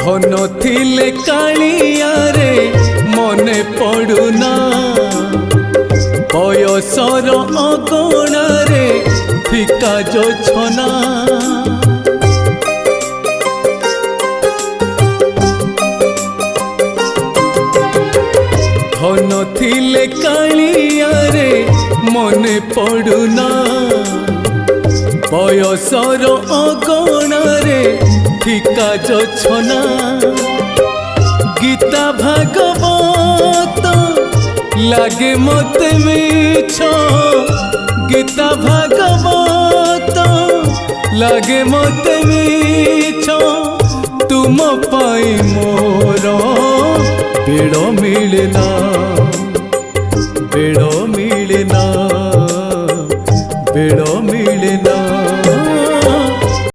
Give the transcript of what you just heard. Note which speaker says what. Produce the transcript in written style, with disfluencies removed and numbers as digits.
Speaker 1: धन थिले कालिया रे मने पड़ुना बयसर अगणा रे फिका जोछना धन थिले कालिया रे मने पड़ुना बयसर अगणा रे फिका जोछना गीता भागवत लागे मते मीछ गीता भागवत लागे मते मीछ तुम पाई मोर बेड़ मिलना बेड़ मिल